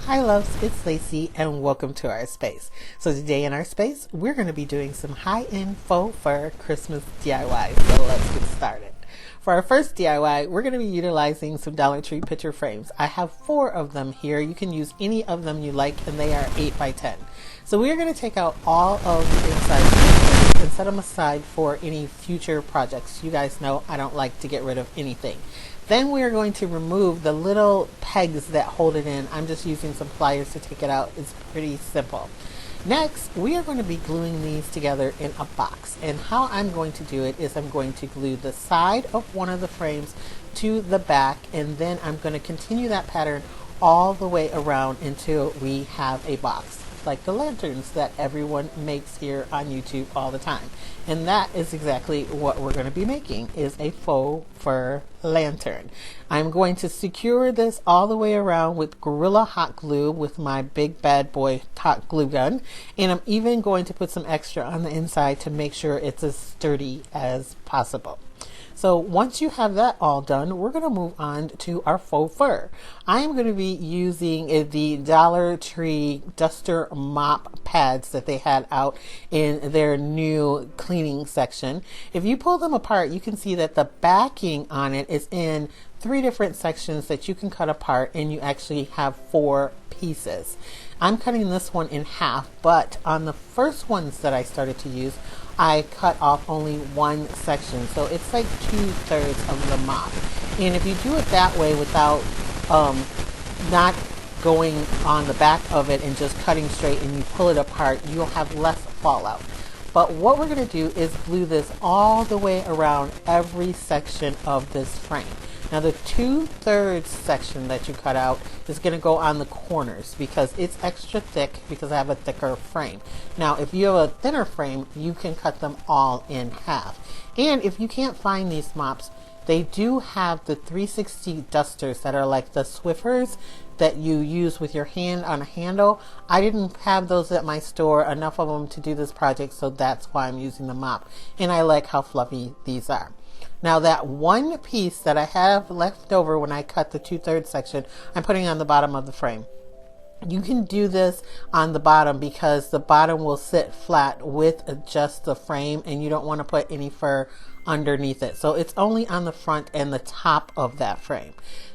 Hi loves, it's Lacey and welcome to our space. So today in our space, we're going to be doing some high-end faux fur Christmas DIY. So let's get started. For our first DIY, we're going to be utilizing some Dollar Tree picture frames. I have 4 of them here. You can use any of them you like and they are 8 by 10. So we're going to take out all of the inside and set them aside for any future projects. You guys know I don't like to get rid of anything. Then we are going to remove the little pegs that hold it in. I'm just using some pliers to take it out. It's pretty simple. Next, we are going to be gluing these together in a box. And how I'm going to do it is I'm going to glue the side of one of the frames to the back, and then I'm going to continue that pattern all the way around until we have a box, like the lanterns that everyone makes here on YouTube all the time. And that is exactly what we're going to be making, is a faux fur lantern. I'm going to secure this all the way around with Gorilla Hot Glue with my big bad boy hot glue gun. And I'm even going to put some extra on the inside to make sure it's as sturdy as possible. So once you have that all done, we're going to move on to our faux fur. I am going to be using the Dollar Tree duster mop pads that they had out in their new cleaning section. If you pull them apart, you can see that the backing on it is in 3 different sections that you can cut apart, and you actually have 4 pieces. I'm cutting this one in half, but on the first ones that I started to use, I cut off only 1 section, so it's like 2/3 of the mop. And if you do it that way without not going on the back of it and just cutting straight and you pull it apart, you'll have less fallout. But what we're going to do is glue this all the way around every section of this frame. Now the 2/3 section that you cut out is going to go on the corners because it's extra thick because I have a thicker frame. Now if you have a thinner frame, you can cut them all in half. And if you can't find these mops, they do have the 360 dusters that are like the Swiffers that you use with your hand on a handle. I didn't have those at my store, enough of them to do this project, so that's why I'm using the mop. And I like how fluffy these are. Now that 1 piece that I have left over when I cut the 2/3 section, I'm putting on the bottom of the frame. You can do this on the bottom because the bottom will sit flat with just the frame and you don't want to put any fur underneath it. So it's only on the front and the top of that frame.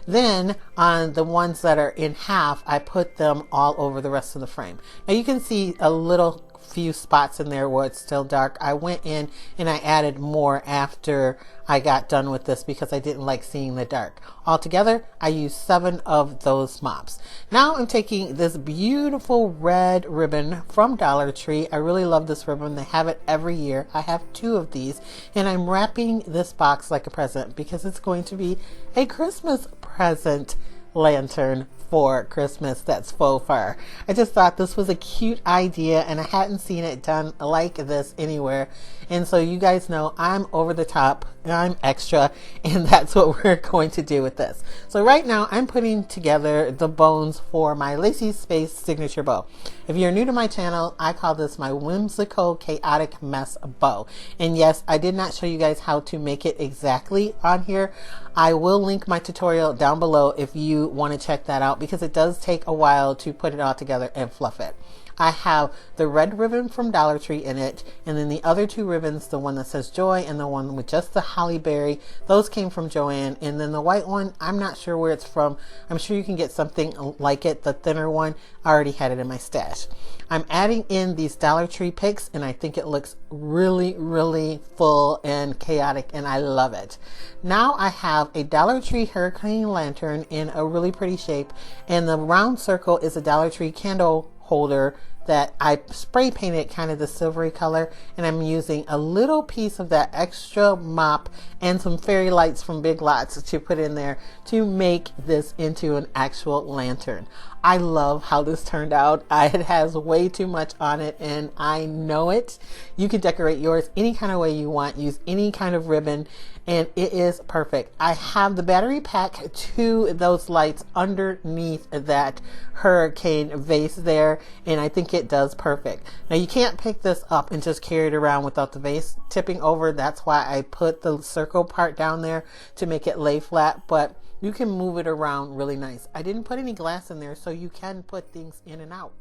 Then on the ones that are in half, I put them all over the rest of the frame. Now you can see a little few spots in there where it's still dark. I went in and I added more after I got done with this because I didn't like seeing the dark. Altogether, I used 7 of those mops. Now I'm taking this beautiful red ribbon from Dollar Tree. I really love this ribbon. They have it every year. I have 2 of these, and I'm wrapping this box like a present because it's going to be a Christmas present lantern for Christmas that's faux fur. I just thought this was a cute idea and I hadn't seen it done like this anywhere. And so you guys know I'm over the top, I'm extra, and that's what we're going to do with this. So right now I'm putting together the bones for my Lacey Space signature bow. If you're new to my channel, I call this my whimsical chaotic mess bow. And yes, I did not show you guys how to make it exactly on here. I will link my tutorial down below if you want to check that out because it does take a while to put it all together and fluff it. I have the red ribbon from Dollar Tree in it, and then the other 2 ribbons, the one that says Joy and the one with just the holly berry, those came from Joann. And then the white one, I'm not sure where it's from. I'm sure you can get something like it. The thinner one, I already had it in my stash. I'm adding in these Dollar Tree picks, and I think it looks really, really full and chaotic, and I love it. Now I have a Dollar Tree hurricane lantern in a really pretty shape, and the round circle is a Dollar Tree candle holder that I spray painted kind of the silvery color, and I'm using a little piece of that extra mop and some fairy lights from Big Lots to put in there to make this into an actual lantern. I love how this turned out. It has way too much on it and I know it. You can decorate yours any kind of way you want. Use any kind of ribbon and it is perfect. I have the battery pack to those lights underneath that hurricane vase there, and I think it does perfect. Now you can't pick this up and just carry it around without the vase tipping over. That's why I put the circle part down there to make it lay flat, but You can move it around really nice. I didn't put any glass in there, so you can put things in and out.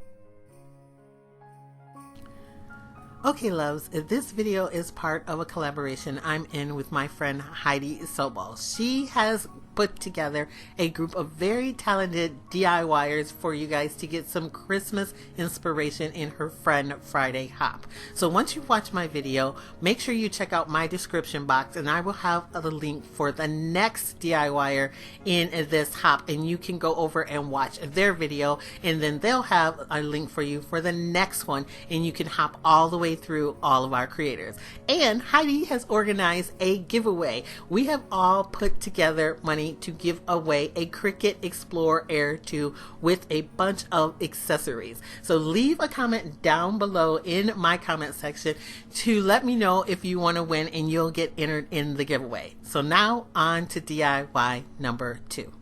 Okay, loves, this video is part of a collaboration I'm in with my friend Heidi Sonboul. She has put together a group of very talented DIYers for you guys to get some Christmas inspiration in her Friend Friday hop. So once you watch my video, make sure you check out my description box and I will have a link for the next DIYer in this hop, and you can go over and watch their video, and then they'll have a link for you for the next one, and you can hop all the way through all of our creators. And Heidi has organized a giveaway. We have all put together money to give away a Cricut Explore Air 2 with a bunch of accessories. So leave a comment down below in my comment section to let me know if you want to win, and you'll get entered in the giveaway. So now on to DIY number 2.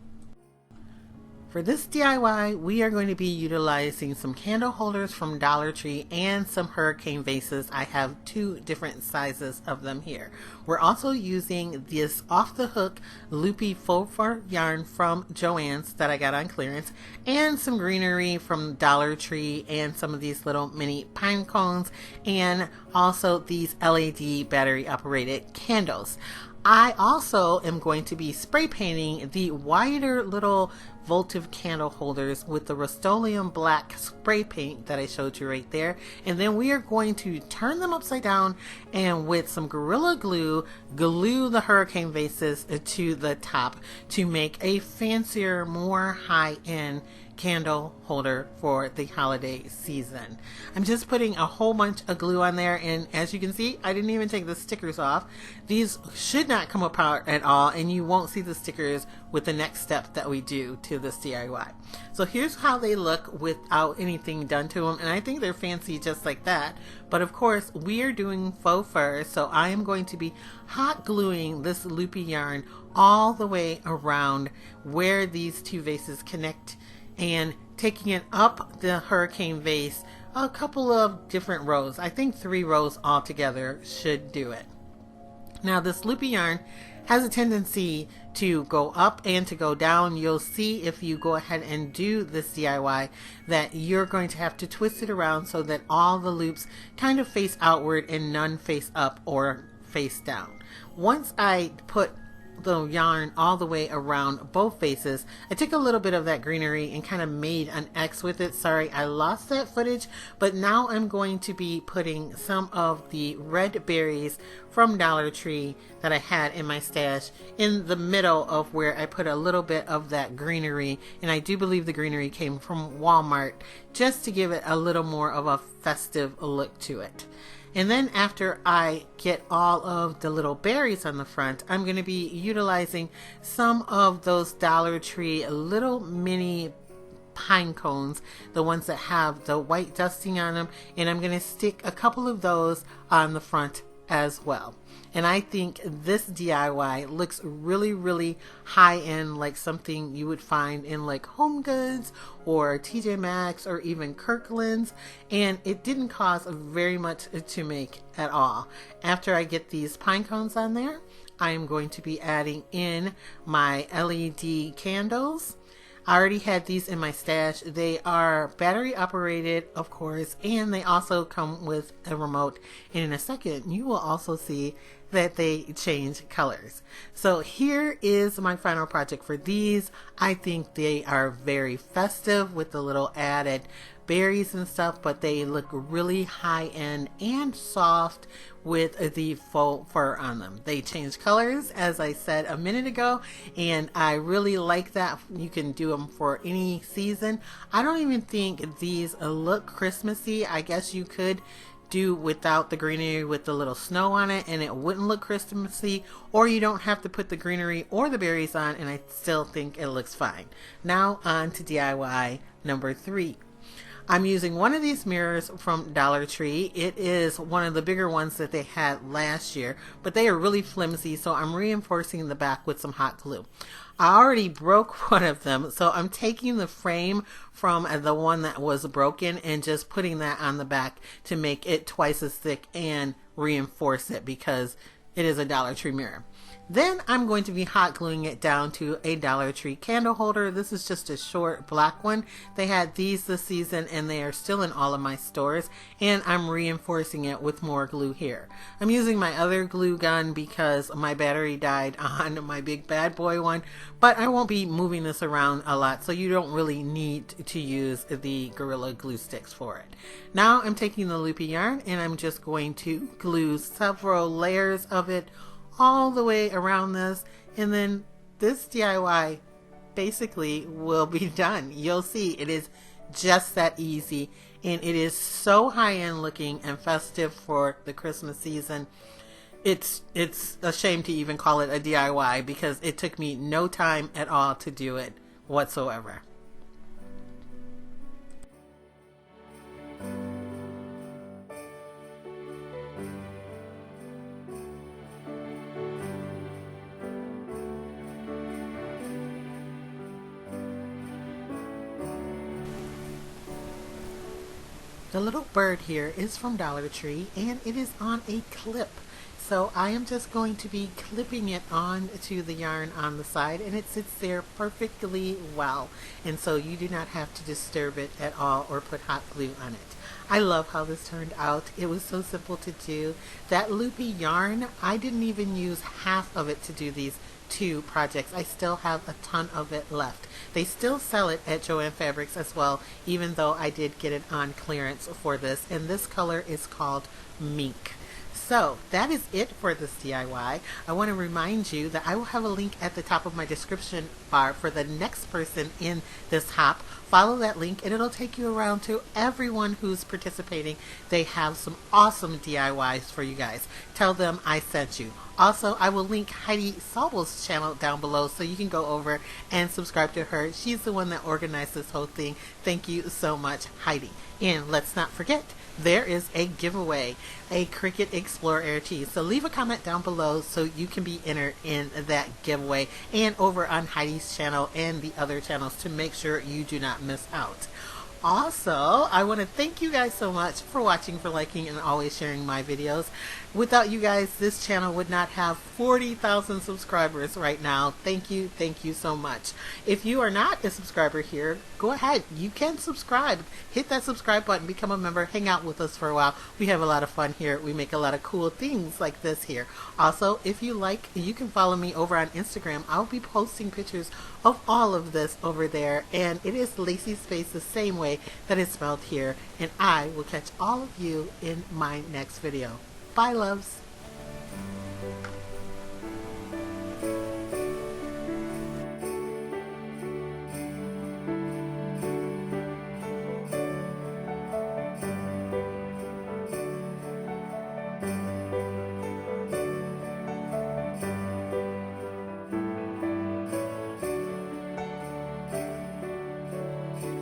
For this DIY, we are going to be utilizing some candle holders from Dollar Tree and some hurricane vases. I have 2 different sizes of them here. We're also using this off the hook loopy faux fur yarn from Joann's that I got on clearance, and some greenery from Dollar Tree, and some of these little mini pine cones, and also these LED battery operated candles. I also am going to be spray painting the wider little votive candle holders with the Rust-Oleum black spray paint that I showed you right there, and then we are going to turn them upside down and with some Gorilla Glue glue the hurricane vases to the top to make a fancier, more high-end candle holder for the holiday season. I'm just putting a whole bunch of glue on there, and as you can see, I didn't even take the stickers off. These should not come apart at all, and you won't see the stickers with the next step that we do to this DIY. So here's how they look without anything done to them, and I think they're fancy just like that. But of course, we are doing faux fur, so I am going to be hot gluing this loopy yarn all the way around where these 2 vases connect, and taking it up the hurricane vase a couple of different rows. I think 3 rows altogether should do it. Now this loopy yarn has a tendency to go up and to go down. You'll see if you go ahead and do this DIY that you're going to have to twist it around so that all the loops kind of face outward and none face up or face down. Once I put the yarn all the way around both faces, I took a little bit of that greenery and kind of made an X with it. Sorry, I lost that footage, but now I'm going to be putting some of the red berries from Dollar Tree that I had in my stash in the middle of where I put a little bit of that greenery, and I do believe the greenery came from Walmart, just to give it a little more of a festive look to it. And then after I get all of the little berries on the front, I'm going to be utilizing some of those Dollar Tree little mini pine cones, the ones that have the white dusting on them, and I'm going to stick a couple of those on the front as well. And I think this DIY looks really, really high end, like something you would find in like Home Goods or TJ Maxx or even Kirkland's, and it didn't cost very much to make at all. After I get these pine cones on there, I am going to be adding in my LED candles. I already had these in my stash. They are battery operated, of course, and they also come with a remote. And in a second, you will also see that they change colors. So here is my final project for these. I think they are very festive with the little added berries and stuff, but they look really high end and soft with the faux fur on them. They change colors, as I said a minute ago, and I really like that. You can do them for any season. I don't even think these look Christmassy. I guess you could do without the greenery with the little snow on it and it wouldn't look Christmassy, or you don't have to put the greenery or the berries on and I still think it looks fine. Now on to DIY number 3. I'm using one of these mirrors from Dollar Tree. It is one of the bigger ones that they had last year, but they are really flimsy, so I'm reinforcing the back with some hot glue. I already broke one of them, so I'm taking the frame from the one that was broken and just putting that on the back to make it twice as thick and reinforce it because it is a Dollar Tree mirror. Then I'm going to be hot gluing it down to a Dollar Tree candle holder. This is just a short black one. They had these this season and they are still in all of my stores, and I'm reinforcing it with more glue here. I'm using my other glue gun because my battery died on my big bad boy one, but I won't be moving this around a lot, so you don't really need to use the Gorilla Glue sticks for it. Now I'm taking the loopy yarn and I'm just going to glue several layers of it all the way around this, and then this DIY basically will be done. You'll see it is just that easy, and it is so high-end looking and festive for the Christmas season. It's a shame to even call it a DIY because it took me no time at all to do it whatsoever. The little bird here is from Dollar Tree and it is on a clip. So I am just going to be clipping it on to the yarn on the side, and it sits there perfectly well. And so you do not have to disturb it at all or put hot glue on it. I love how this turned out. It was so simple to do. That loopy yarn, I didn't even use half of it to do these two projects. I still have a ton of it left. They still sell it at Joann Fabrics as well, even though I did get it on clearance for this. And this color is called Mink. So that is it for this DIY. I want to remind you that I will have a link at the top of my description bar for the next person in this hop. Follow that link and it'll take you around to everyone who's participating. They have some awesome DIYs for you guys. Tell them I sent you. Also, I will link Heidi Sonboul's channel down below so you can go over and subscribe to her. She's the one that organized this whole thing. Thank you so much, Heidi. And let's not forget, there is a giveaway, a Cricut Explore Air tee. So leave a comment down below so you can be entered in that giveaway, and over on Heidi's channel and the other channels to make sure you do not miss out. Also, I want to thank you guys so much for watching, for liking, and always sharing my videos. Without you guys, this channel would not have 40,000 subscribers right now. Thank you so much. If you are not a subscriber here, go ahead. You can subscribe. Hit that subscribe button, become a member, hang out with us for a while. We have a lot of fun here. We make a lot of cool things like this here. Also, if you like, you can follow me over on Instagram. I'll be posting pictures of all of this over there, and it is Lacee Space the same way that it's spelled here, and I will catch all of you in my next video. Bye, loves.